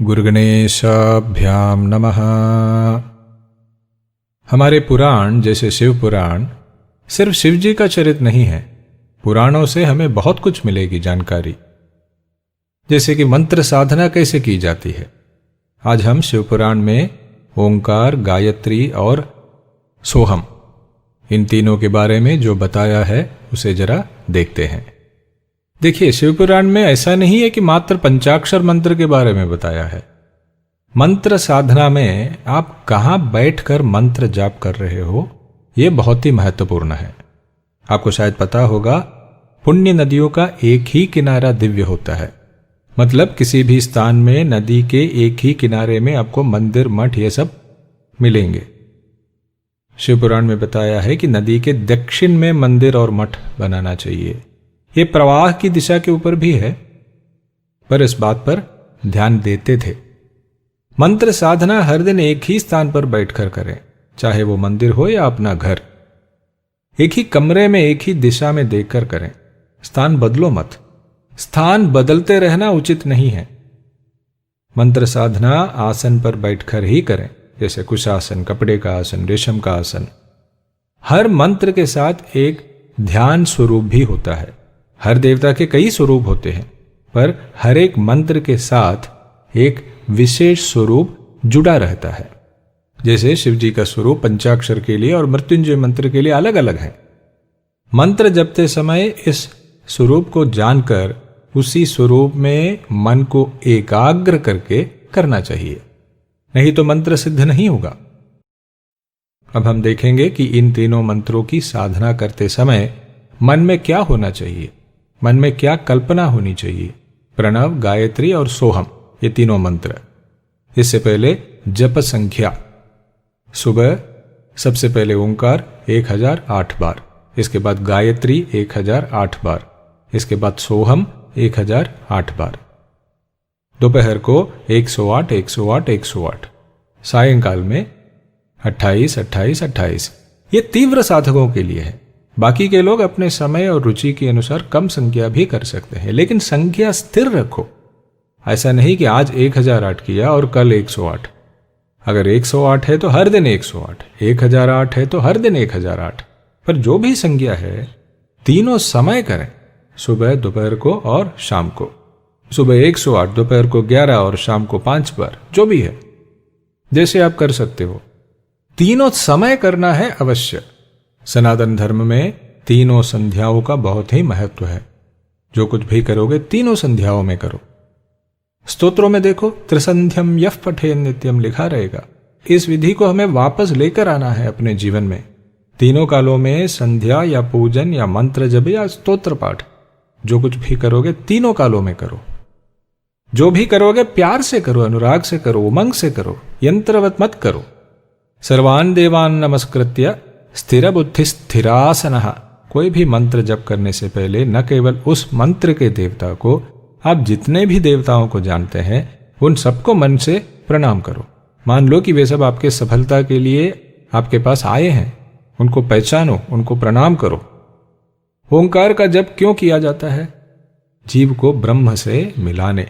गुरुगणेशाभ्याम नमः। हमारे पुराण जैसे शिव पुराण सिर्फ शिव जी का चरित्र नहीं है। पुराणों से हमें बहुत कुछ मिलेगी जानकारी, जैसे कि मंत्र साधना कैसे की जाती है। आज हम शिव पुराण में ओंकार, गायत्री और सोहम, इन तीनों के बारे में जो बताया है उसे जरा देखते हैं। देखिए, शिव पुराण में ऐसा नहीं है कि मात्र पंचाक्षर मंत्र के बारे में बताया है। मंत्र साधना में आप कहां बैठकर मंत्र जाप कर रहे हो, यह बहुत ही महत्वपूर्ण है। आपको शायद पता होगा, पुण्य नदियों का एक ही किनारा दिव्य होता है। मतलब किसी भी स्थान में नदी के एक ही किनारे में आपको मंदिर, मठ ये सब मिलेंगे। शिव पुराण में बताया है कि नदी के दक्षिण में मंदिर और मठ बनाना चाहिए। ये प्रवाह की दिशा के ऊपर भी है, पर इस बात पर ध्यान देते थे। मंत्र साधना हर दिन एक ही स्थान पर बैठकर करें, चाहे वो मंदिर हो या अपना घर। एक ही कमरे में एक ही दिशा में देखकर करें। स्थान बदलो मत। स्थान बदलते रहना उचित नहीं है। मंत्र साधना आसन पर बैठकर ही करें, जैसे कुशासन, कपड़े का आसन, रेशम का आसन। हर मंत्र के साथ एक ध्यान स्वरूप भी होता है। हर देवता के कई स्वरूप होते हैं, पर हर एक मंत्र के साथ एक विशेष स्वरूप जुड़ा रहता है। जैसे शिव जी का स्वरूप पंचाक्षर के लिए और मृत्युंजय मंत्र के लिए अलग अलग है। मंत्र जपते समय इस स्वरूप को जानकर उसी स्वरूप में मन को एकाग्र करके करना चाहिए, नहीं तो मंत्र सिद्ध नहीं होगा। अब हम देखेंगे कि इन तीनों मंत्रों की साधना करते समय मन में क्या होना चाहिए, मन में क्या कल्पना होनी चाहिए। प्रणव, गायत्री और सोहम, ये तीनों मंत्र। इससे पहले जप संख्या। सुबह सबसे पहले ओंकार 1008 बार, इसके बाद गायत्री 1008 बार, इसके बाद सोहम 1008 बार। दोपहर को 108, 108, 108। सायंकाल में 28, 28, 28। ये तीव्र साधकों के लिए है। बाकी के लोग अपने समय और रुचि के अनुसार कम संख्या भी कर सकते हैं, लेकिन संख्या स्थिर रखो। ऐसा नहीं कि आज 1008 किया और कल 108। अगर 108 है तो हर दिन 108, 1008 है तो हर दिन 1008। पर जो भी संख्या है, तीनों समय करें, सुबह, दोपहर को और शाम को। सुबह 108, दोपहर को 11 और शाम को 5 बार, जो भी है, जैसे आप कर सकते हो। तीनों समय करना है अवश्य। सनातन धर्म में तीनों संध्याओं का बहुत ही महत्व है। जो कुछ भी करोगे तीनों संध्याओं में करो। स्तोत्रों में देखो, त्रिसंध्यम यः पठेन नित्यम लिखा रहेगा। इस विधि को हमें वापस लेकर आना है अपने जीवन में। तीनों कालों में संध्या या पूजन या मंत्र जप या स्तोत्र पाठ, जो कुछ भी करोगे तीनों कालों में करो। जो भी करोगे प्यार से करो, अनुराग से करो, उमंग से करो, यंत्रवत मत करो। सर्वान् देवान् नमस्कृत्य स्थिर बुद्धि स्थिरासनः। कोई भी मंत्र जप करने से पहले न केवल उस मंत्र के देवता को, आप जितने भी देवताओं को जानते हैं उन सबको मन से प्रणाम करो। मान लो कि वे सब आपके सफलता के लिए आपके पास आए हैं, उनको पहचानो, उनको प्रणाम करो। ओंकार का जप क्यों किया जाता है? जीव को ब्रह्म से मिलाने।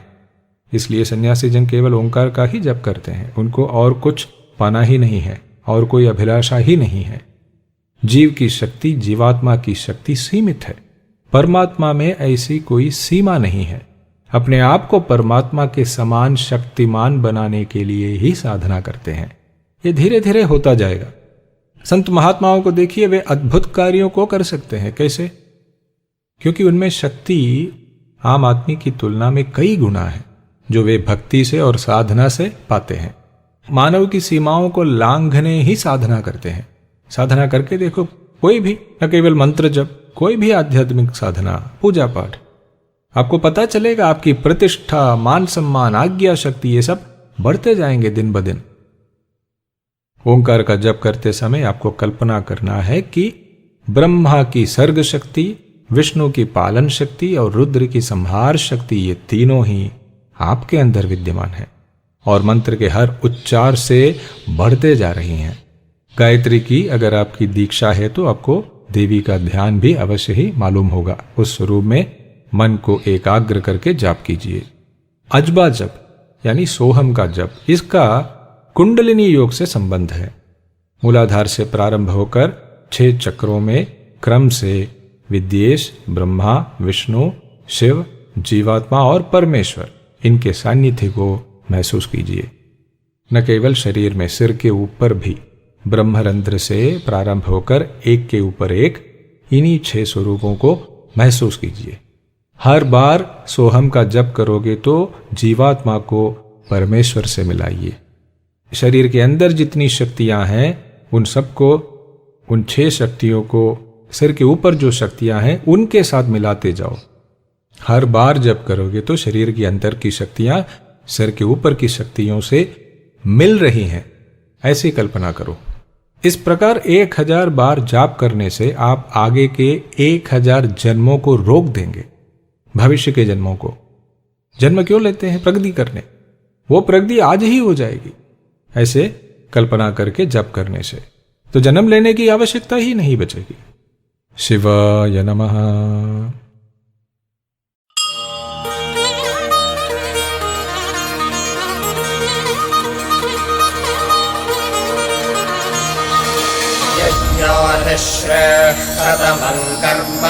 इसलिए सन्यासी जन केवल ओंकार का ही जप करते हैं। उनको और कुछ पाना ही नहीं है, और कोई अभिलाषा ही नहीं है। जीव की शक्ति, जीवात्मा की शक्ति सीमित है। परमात्मा में ऐसी कोई सीमा नहीं है। अपने आप को परमात्मा के समान शक्तिमान बनाने के लिए ही साधना करते हैं। ये धीरे धीरे होता जाएगा। संत महात्माओं को देखिए, वे अद्भुत कार्यों को कर सकते हैं। कैसे? क्योंकि उनमें शक्ति आम आदमी की तुलना में कई गुना है, जो वे भक्ति से और साधना से पाते हैं। मानव की सीमाओं को लांघने ही साधना करते हैं। साधना करके देखो, कोई भी, न केवल मंत्र जप, कोई भी आध्यात्मिक साधना, पूजा पाठ, आपको पता चलेगा आपकी प्रतिष्ठा, मान सम्मान, आज्ञा शक्ति, ये सब बढ़ते जाएंगे दिन ब दिन। ओंकार का जप करते समय आपको कल्पना करना है कि ब्रह्मा की सर्ग शक्ति, विष्णु की पालन शक्ति और रुद्र की संहार शक्ति, ये तीनों ही आपके अंदर विद्यमान है और मंत्र के हर उच्चार से बढ़ते जा रही हैं। गायत्री की अगर आपकी दीक्षा है तो आपको देवी का ध्यान भी अवश्य ही मालूम होगा। उस स्वरूप में मन को एकाग्र करके जाप कीजिए। अजबा जप, यानी सोहम का जप, इसका कुंडलिनी योग से संबंध है। मूलाधार से प्रारंभ होकर 6 चक्रों में क्रम से विद्येश, ब्रह्मा, विष्णु, शिव, जीवात्मा और परमेश्वर, इनके सान्निध्य को महसूस कीजिए। न केवल शरीर में, सिर के ऊपर भी ब्रह्मरंध्र से प्रारंभ होकर एक के ऊपर एक इन्हीं 6 स्वरूपों को महसूस कीजिए। हर बार सोहम का जप करोगे तो जीवात्मा को परमेश्वर से मिलाइए। शरीर के अंदर जितनी शक्तियां हैं उन सबको, उन 6 शक्तियों को सिर के ऊपर जो शक्तियां हैं उनके साथ मिलाते जाओ। हर बार जप करोगे तो शरीर के अंदर की शक्तियां सिर के ऊपर की शक्तियों से मिल रही हैं, ऐसी कल्पना करो। इस प्रकार 1000 बार जाप करने से आप आगे के 1000 जन्मों को रोक देंगे। भविष्य के जन्मों को। जन्म क्यों लेते हैं? प्रगति करने। वो प्रगति आज ही हो जाएगी, ऐसे कल्पना करके जप करने से तो जन्म लेने की आवश्यकता ही नहीं बचेगी। शिवाय नमः। यज्ञाधिश्रेष्ठतमं कर्म